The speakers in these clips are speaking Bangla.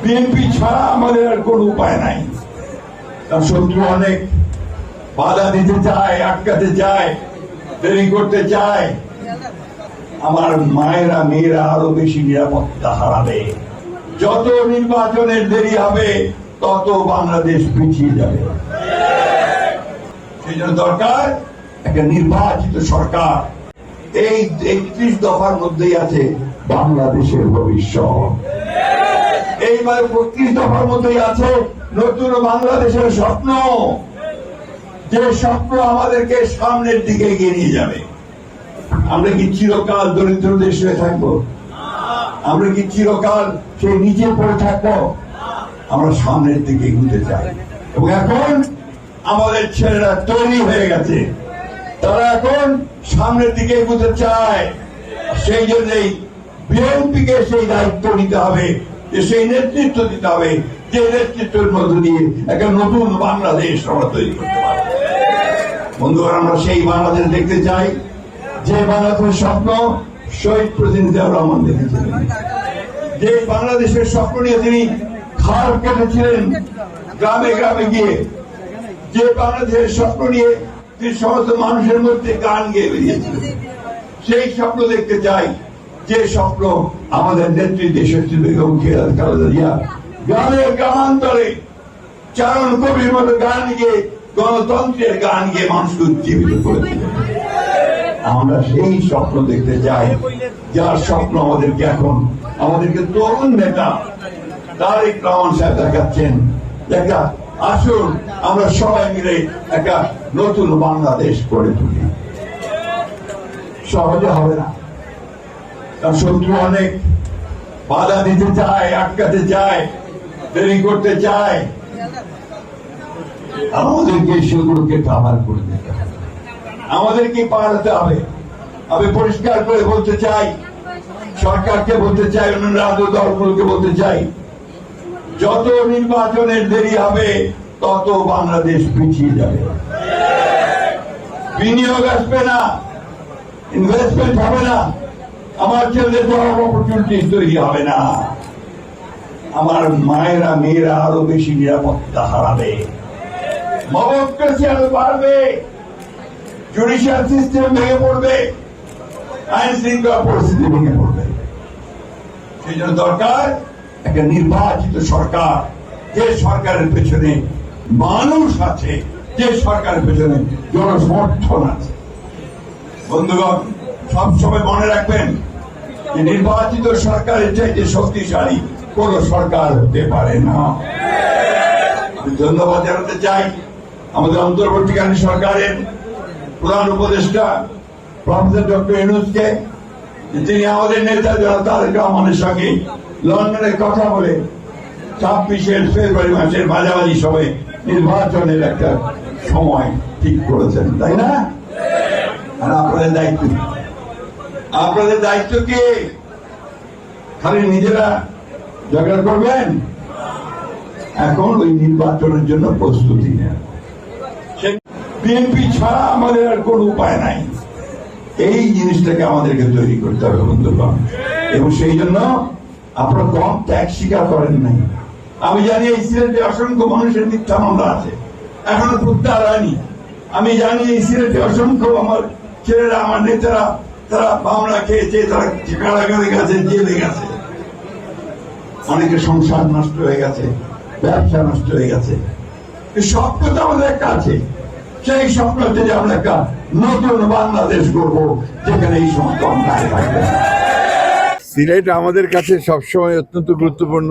বিএনপি ছাড়া আমাদের আর কোনো উপায় নাই। তার শত্রু অনেক বাধা দিতে চায়, আটকাতে চায়, দেরি করতে চায়। আমার মায়েরা মেয়েরা আরো বেশি নিরাপত্তা হারাবে। যত নির্বাচনের দেরি হবে তত বাংলাদেশ পিছিয়ে যাবে। সেই জন্য দরকার একটা নির্বাচিত সরকার। এই ৩১ দফার মধ্যেই আছে বাংলাদেশের ভবিষ্যৎ। এইবার ৩৫ দফার মধ্যেই আছে নতুন বাংলাদেশের স্বপ্ন, যে স্বপ্ন আমাদেরকে সামনের দিকে এগিয়ে নিয়ে যাবে। আমরা কি চিরকাল দরিদ্র দেশ হয়ে থাকবো? আমরা কি চিরকাল সেই নিচে পড়ে থাকবো? আমরা সামনের দিকে এগোতে চাই। এবং এখন আমাদের ছেলেরা তৈরি হয়ে গেছে, তারা এখন সামনের দিকে এগোতে চায়। সেই জন্যই বিএনপিকে সেই দায়িত্ব নিতে হবে, যে সেই নেতৃত্ব দিতে হবে, যে নেতৃত্বের মধ্য দিয়ে একটা নতুন বাংলাদেশ আমরা তৈরি করতে পারবো। বন্ধুরা, আমরা সেই বাংলাদেশ দেখতে চাই যে বাংলাদেশের স্বপ্ন শহীদ প্রেসিডেন্ট জিয়াউর রহমান দেখেছিলেন, যে বাংলাদেশের স্বপ্ন নিয়ে তিনি খাল কেটেছিলেন গ্রামে গ্রামে গিয়ে, যে বাংলাদেশের স্বপ্ন নিয়ে তিনি সমস্ত মানুষের মধ্যে গান গেয়ে বেরিয়েছিলেন। সেই স্বপ্ন দেখতে চাই, যে স্বপ্ন আমাদের নেত্রী দেশনেত্রী বেগম খালেদা জিয়া গ্রামে গ্রামান্তরে চারণ কবির মতো গান গিয়ে, গণতন্ত্রের গান গিয়ে মানুষকে উজ্জীবিত করেছিলেন। আমরা সেই স্বপ্ন দেখতে চাই, যার স্বপ্ন আমাদেরকে এখন আমাদেরকে তরুণ নেতা তারেক রহমান সাহেব দেখাচ্ছেন। দেখা আসুন আমরা সবাই মিলে একটা নতুন বাংলাদেশ গড়ে তুলি। সহজে হবে না, তার শত্রু অনেক বাধা দিতে চায়, আটকাতে চায়, দেরি করতে চায়। আমাদেরকে সেগুলোকে কাভার করে দিতে হবে, আমাদেরকে পালাতে হবে। আমি পরিষ্কার করে বলতে চাই, সরকারকে বলতে চাই, অন্যান্য রাজনৈতিক দলগুলোকে বলতে চাই, যত নির্বাচনের দেরি হবে তত বাংলাদেশ পিছিয়ে যাবে। বিনিয়োগ আসবে না, ইনভেস্টমেন্ট হবে না, আমার ছেলেদের জব অপরচুনিটি তৈরি হবে না, আমার মায়েরা মেয়েরা আরো বেশি নিরাপত্তা হারাবে, ডেমোক্রেসি আরো বাড়বে, জুডিশিয়াল সিস্টেম ভেঙে পড়বে, আইন শৃঙ্খলা পরিস্থিতি ভেঙে পড়বে। সেই জন্য দরকার একটা নির্বাচিত সরকার, যে সরকারের পেছনে মানুষ আছে, যে সরকারের পেছনে জনসমর্থন আছে। বন্ধুগণ, সবসময় মনে রাখবেন যে নির্বাচিত সরকারের চাইতে শক্তিশালী কোন সরকার হতে পারে না। ধন্যবাদ জানাতে চাই আমাদের অন্তর্বর্তীকালীন সরকারের প্রধান উপদেষ্টা প্রফেসর ডক্টর ইউনূসকে, তিনি আমাদের নেতা জনাব তারেক রহমানের সঙ্গে লন্ডনে কথা বলে 26শে ফেব্রুয়ারি মাসের মাঝামাঝি সময়ে নির্বাচনের একটা সময় ঠিক করেছেন, তাই না? আর আপনাদের দায়িত্ব, আপনাদের দায়িত্ব কি খালি নিজেরা ঝগড়া করবেন? এখন ওই নির্বাচনের জন্য প্রস্তুতি নেন। বিএনপি ছাড়া আমাদের আর কোন উপায় নাই। এই জিনিসটাকে আমাদেরকে তৈরি করতে হবে বন্ধুগণ। এবং সেই জন্য আপনারা কম ত্যাগ স্বীকার করেন নাই। আমি জানি এই সিলেটে অসংখ্য মানুষের মিথ্যা মামলা আছে, এখনো প্রত্যাহার হয়নি। আমি জানি এই সিলেটে অসংখ্য আমার ছেলেরা, আমার নেতারা, তারা মামলা খেয়েছে, তারা কারাগারে গেছে, জেলে গেছে, অনেকের সংসার নষ্ট হয়ে গেছে, ব্যবসা নষ্ট হয়ে গেছে। স্বপ্ন তো আমাদের একটা আছে, সেই স্বপ্ন থেকে আমরা একটা নতুন বাংলাদেশ করবো, যেখানে এই সমস্ত অন্যায় থাকবে। সিলেট আমাদের কাছে সবসময় অত্যন্ত গুরুত্বপূর্ণ,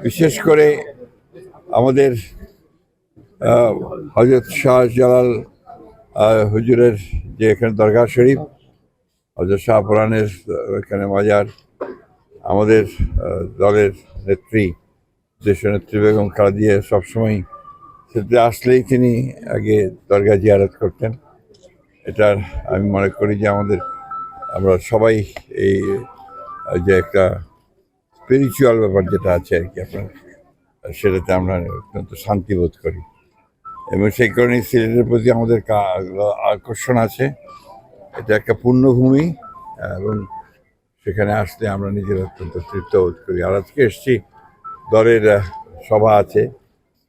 বিশেষ করে আমাদের হযরত শাহজালাল হুজুরের যে এখানে দরগা শরীফ, হযরত শাহপুরানের এখানে মাজার, আমাদের দলের নেত্রী দেশনেত্রী বেগম খালেদা জিয়া সবসময় সেটা আসলেই তিনি আগে দরগা জিয়ারত করতেন। এটার আমি মনে করি যে আমরা সবাই এই যে একটা স্পিরিচুয়াল ব্যাপার যেটা আছে আর কি, আপনার সেটাতে আমরা অত্যন্ত শান্তি বোধ করি এবং সেই কারণে সিলেটের প্রতি আমাদের আকর্ষণ আছে। এটা একটা পুণ্যভূমি এবং সেখানে আসলে আমরা নিজেরা অত্যন্ত তৃপ্ত বোধ করি। আর আজকে এসছি দলের সভা আছে,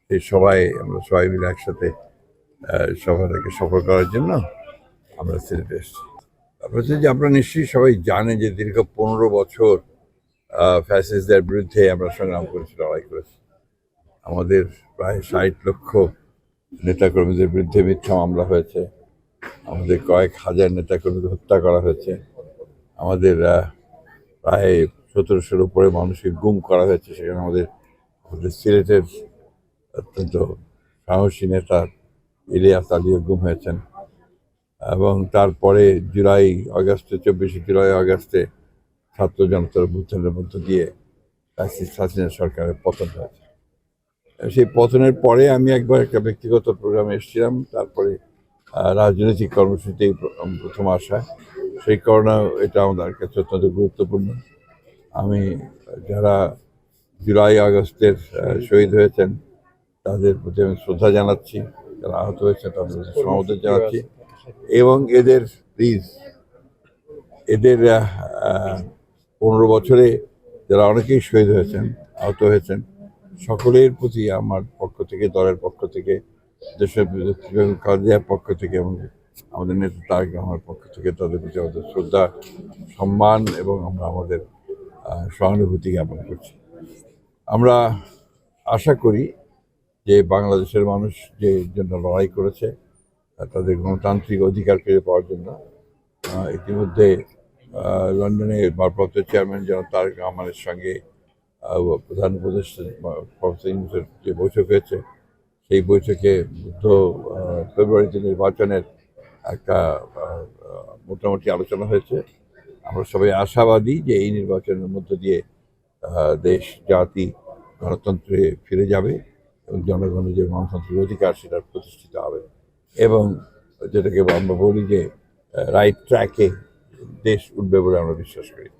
সেই সভায় আমরা সবাই মিলে একসাথে সভাটাকে সফল করার জন্য আমরা সিলেটে এসেছি। তারপরে হচ্ছে যে আপনারা নিশ্চয়ই সবাই জানেন যে দীর্ঘ 15 বছর ফ্যাসিস্টদের বিরুদ্ধে আমরা সংগ্রাম করেছি, লড়াই করেছি। আমাদের প্রায় 60 লক্ষ নেতাকর্মীদের বিরুদ্ধে মিথ্যা মামলা হয়েছে, আমাদের কয়েক হাজার নেতাকর্মীকে হত্যা করা হয়েছে, আমাদের প্রায় 1700-এর উপরে মানুষকে গুম করা হয়েছে। সেখানে আমাদের সিলেটের অত্যন্ত সাহসী নেতা ইলিয়াস আলীও গুম হয়েছেন। এবং তারপরে 24 জুলাই আগস্টে ছাত্র জনতার অভ্যুত্থানের মধ্য দিয়ে ফ্যাসিস্ট হাসিনা সরকারের পতন হয়েছে। সেই পতনের পরে আমি একবার একটা ব্যক্তিগত প্রোগ্রামে এসেছিলাম, তারপরে রাজনৈতিক কর্মসূচিতে প্রথম আসা। সেই কারণে এটা আমাদের কাছে অত্যন্ত গুরুত্বপূর্ণ। আমি যারা জুলাই আগস্টের শহীদ হয়েছেন তাদের প্রতি আমি শ্রদ্ধা জানাচ্ছি, যারা আহত হয়েছেন তাদের প্রতি সমবেদনা জানাচ্ছি, এবং এদের 15 বছরে যারা অনেকেই শহীদ হয়েছেন, আহত হয়েছেন, সকলের প্রতি আমার পক্ষ থেকে, দলের পক্ষ থেকে, দেশের খালেদার পক্ষ থেকে এবং আমাদের নেতা তারেক রহমানের পক্ষ থেকে তাদের প্রতি আমাদের শ্রদ্ধা, সম্মান এবং আমরা আমাদের সহানুভূতি জ্ঞাপন করছি। আমরা আশা করি যে বাংলাদেশের মানুষ যে জন্য লড়াই করেছে তাদের গণতান্ত্রিক অধিকার ফিরে পাওয়ার জন্য ইতিমধ্যে লন্ডনে ভারপ্রাপ্ত চেয়ারম্যান জনাব তারেক রহমানের সঙ্গে প্রধান উপদেষ্টা প্রফেসর ইউনূসের যে বৈঠক হয়েছে, সেই বৈঠকে ফেব্রুয়ারিতে নির্বাচনের একটা মোটামুটি আলোচনা হয়েছে। আমরা সবাই আশাবাদী যে এই নির্বাচনের মধ্য দিয়ে দেশ জাতি গণতন্ত্রে ফিরে যাবে এবং জনগণের যে গণতান্ত্রিক অধিকার সেটা প্রতিষ্ঠিত হবে, এবং যেটাকে আমরা বলি যে রাইট ট্র্যাকে দেশ উঠবে বলে আমরা বিশ্বাস করি।